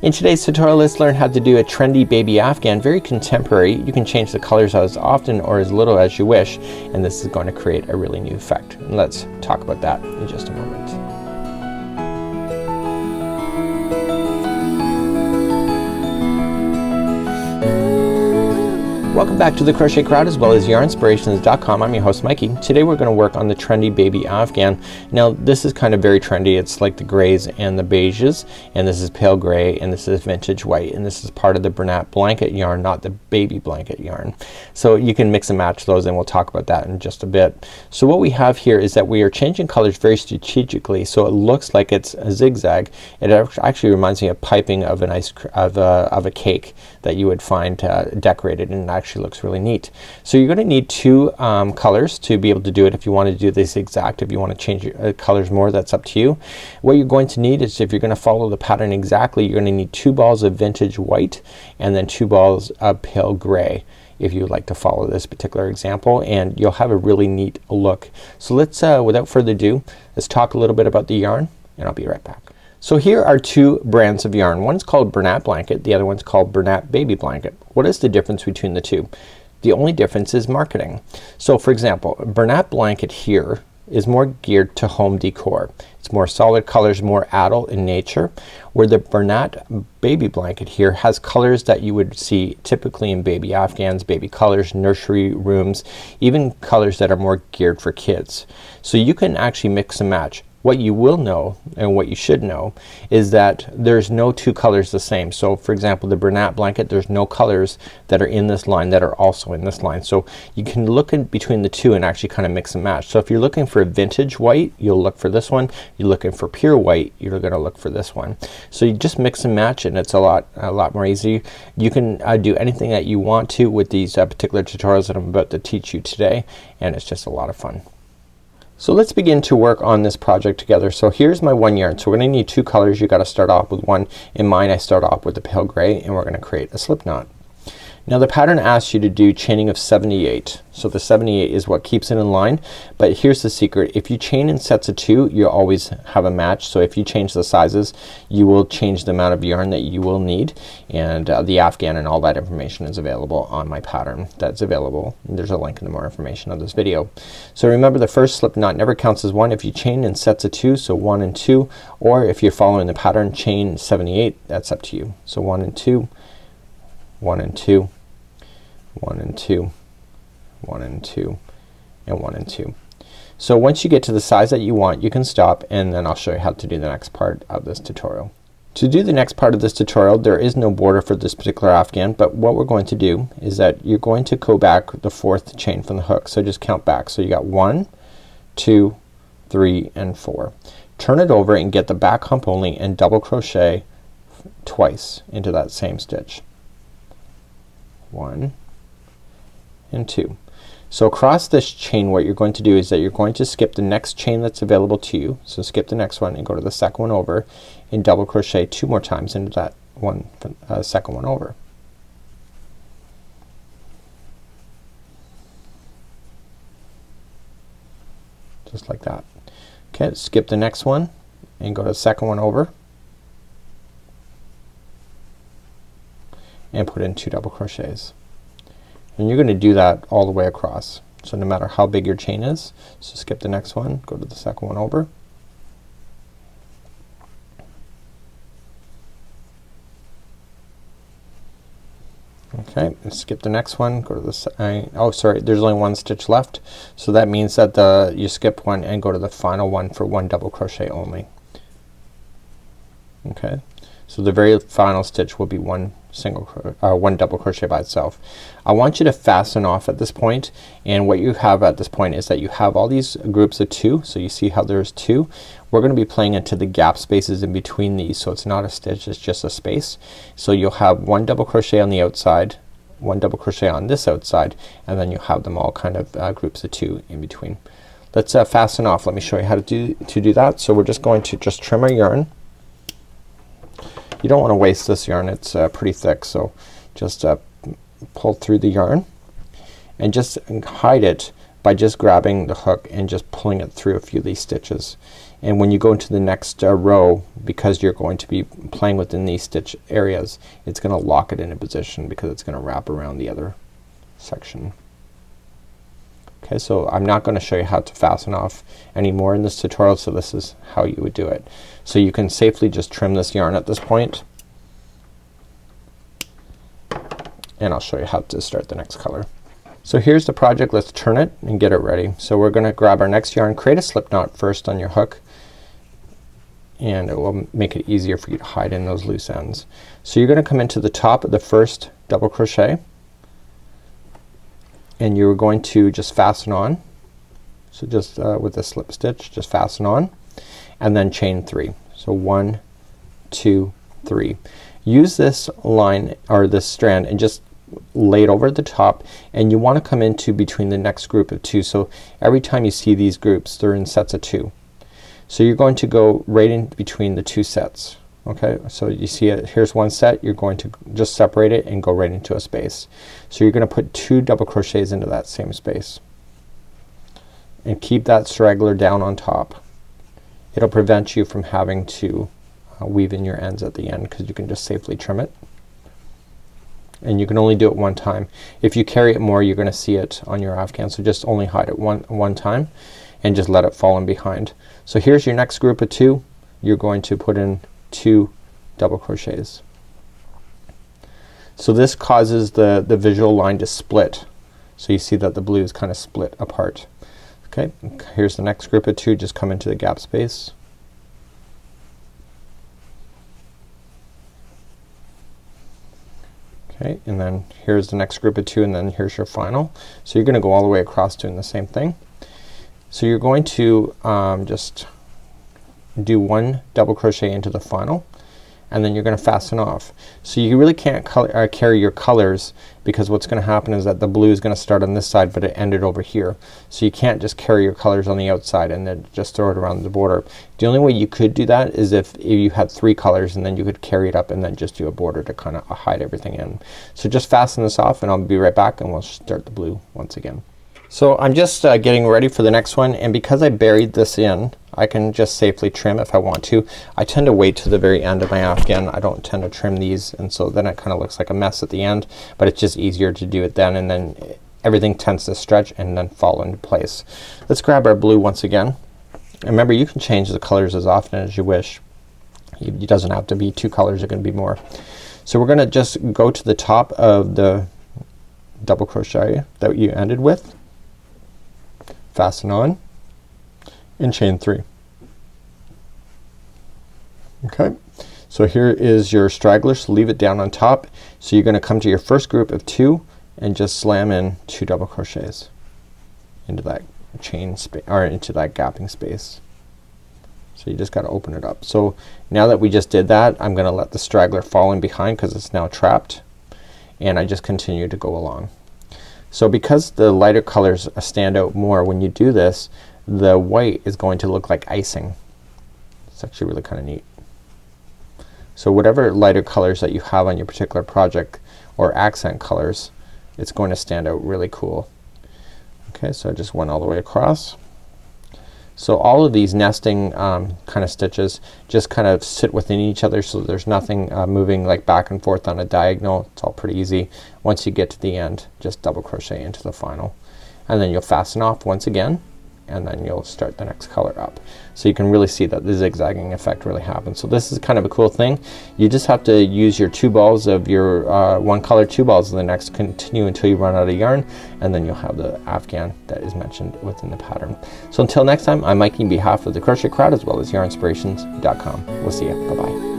In today's tutorial, let's learn how to do a trendy baby afghan, very contemporary. You can change the colors as often or as little as you wish, and this is going to create a really new effect. And let's talk about that in just a moment. Welcome back to the Crochet Crowd as well as yarnspirations.com. I'm your host Mikey. Today we're going to work on the trendy baby afghan. Now this is kind of very trendy. It's like the grays and the beiges, and this is pale gray, and this is vintage white, and this is part of the Bernat blanket yarn, not the baby blanket yarn. So you can mix and match those, and we'll talk about that in just a bit. So what we have here is that we are changing colors very strategically, so it looks like it's a zigzag. It actually reminds me of piping of a cake that you would find decorated, and actually looks really neat. So you're gonna need two colors to be able to do it. If you want to do this exact, if you want to change your colors more, that's up to you. What you're going to need is, if you're gonna follow the pattern exactly, you're gonna need 2 balls of vintage white and then 2 balls of pale gray if you would like to follow this particular example, and you'll have a really neat look. So let's without further ado, let's talk a little bit about the yarn, and I'll be right back. So here are two brands of yarn. One's called Bernat Blanket, the other one's called Bernat Baby Blanket. What is the difference between the two? The only difference is marketing. So for example, Bernat Blanket here is more geared to home decor. It's more solid colors, more adult in nature, where the Bernat Baby Blanket here has colors that you would see typically in baby afghans, baby colors, nursery rooms, even colors that are more geared for kids. So you can actually mix and match. What you will know, and what you should know, is that there's no two colors the same. So for example, the Bernat Blanket, there's no colors that are in this line that are also in this line. So you can look in between the two and actually kind of mix and match. So if you're looking for a vintage white, you'll look for this one. You're looking for pure white, you're gonna look for this one. So you just mix and match, and it's a lot more easy. You can do anything that you want to with these particular tutorials that I'm about to teach you today, and it's just a lot of fun. So let's begin to work on this project together. So here's my one yarn. So we're gonna need two colors. You gotta start off with one. In mine I start off with the pale gray, and we're gonna create a slip knot. Now the pattern asks you to do chaining of 78. So the 78 is what keeps it in line, but here's the secret. If you chain in sets of 2, you'll always have a match. So if you change the sizes, you will change the amount of yarn that you will need, and the afghan and all that information is available on my pattern. That's available. There's a link in the more information of this video. So remember, the first slip knot never counts as one if you chain in sets of 2, so 1 and 2, or if you're following the pattern, chain 78. That's up to you. So 1 and 2, 1 and 2, 1 and 2, 1 and 2, and 1 and 2. So once you get to the size that you want, you can stop, and then I'll show you how to do the next part of this tutorial. To do the next part of this tutorial, there is no border for this particular afghan, but what we're going to do is that you're going to go back the 4th chain from the hook. So just count back. So you got 1, 2, 3, and 4. Turn it over and get the back hump only, and double crochet twice into that same stitch. 1 and 2. So across this chain, what you're going to do is that you're going to skip the next chain that's available to you. So skip the next one and go to the second one over, and double crochet 2 more times into that one second one over. Just like that. Okay, skip the next one and go to the second one over, and put in 2 double crochets. And you're gonna do that all the way across. So no matter how big your chain is, so skip the next one, go to the second one over, okay, and skip the next one, go to the oh sorry, there's only one stitch left, so that means that you skip one and go to the final one for 1 double crochet only. Okay, so the very final stitch will be one double crochet by itself. I want you to fasten off at this point, and what you have at this point is that you have all these groups of 2. So you see how there's 2. We're gonna be playing into the gap spaces in between these, so it's not a stitch, it's just a space. So you'll have 1 double crochet on the outside, 1 double crochet on this outside, and then you have them all kind of groups of 2 in between. Let's fasten off. Let me show you how to do that. So we're just going to trim our yarn. You don't want to waste this yarn. It's pretty thick, so just pull through the yarn and just hide it by just grabbing the hook and just pulling it through a few of these stitches. and when you go into the next row, because you're going to be playing within these stitch areas, it's gonna lock it into position because it's gonna wrap around the other section. Okay, so I'm not gonna show you how to fasten off anymore in this tutorial, so this is how you would do it. So you can safely just trim this yarn at this point, and I'll show you how to start the next color. So here's the project. Let's turn it and get it ready. So we're gonna grab our next yarn, create a slip knot first on your hook, and it will make it easier for you to hide in those loose ends. So you're gonna come into the top of the first double crochet, and you're going to just fasten on. So just with a slip stitch, just fasten on, and then chain 3. So 1, 2, 3. Use this line or this strand and just lay it over the top, and you want to come into between the next group of 2. So every time you see these groups, they're in sets of 2. So you're going to go right in between the 2 sets. Okay, so you see it, here's one set, you're going to just separate it and go right into a space. So you're gonna put 2 double crochets into that same space, and keep that straggler down on top. It'll prevent you from having to weave in your ends at the end, because you can just safely trim it, and you can only do it one time. If you carry it more, you're gonna see it on your afghan, so just only hide it one time and just let it fall in behind. So here's your next group of 2. You're going to put in 2 double crochets. So this causes the visual line to split. So you see that the blue is kind of split apart. Okay, here's the next group of 2. Just come into the gap space. Okay, and then here's the next group of 2, and then here's your final. So you're gonna go all the way across doing the same thing. So you're going to just do 1 double crochet into the final, and then you're gonna fasten off. So you really can't carry your colors, because what's gonna happen is that the blue is gonna start on this side but it ended over here. So you can't just carry your colors on the outside and then just throw it around the border. The only way you could do that is if you had 3 colors, and then you could carry it up and then just do a border to kind of hide everything in. So just fasten this off, and I'll be right back and we'll start the blue once again. So I'm just getting ready for the next one, and because I buried this in, I can just safely trim if I want to. I tend to wait to the very end of my afghan. I don't tend to trim these, and so then it kind of looks like a mess at the end, but it's just easier to do it then, and then everything tends to stretch and then fall into place. Let's grab our blue once again. And remember, you can change the colors as often as you wish. It doesn't have to be 2 colors, it can be more. So we're gonna just go to the top of the double crochet that you ended with, fasten on, and chain 3. Okay, so here is your straggler, so leave it down on top. So you're gonna come to your first group of 2 and just slam in 2 double crochets into that chain space, or into that gapping space. So you just gotta open it up. So now that we just did that, I'm gonna let the straggler fall in behind because it's now trapped, and I just continue to go along. So because the lighter colors stand out more when you do this, the white is going to look like icing. It's actually really kind of neat. So whatever lighter colors that you have on your particular project, or accent colors, it's going to stand out really cool. Okay, so I just went all the way across. So all of these nesting kind of stitches just kind of sit within each other, so there's nothing moving like back and forth on a diagonal. It's all pretty easy. Once you get to the end, just double crochet into the final, and then you'll fasten off once again, and then you'll start the next color up. So you can really see that the zigzagging effect really happens. So this is kind of a cool thing. You just have to use your 2 balls of your one color, 2 balls of the next, continue until you run out of yarn, and then you'll have the afghan that is mentioned within the pattern. So until next time, I'm Mikey on behalf of the Crochet Crowd as well as yarnspirations.com. We'll see you. Bye bye.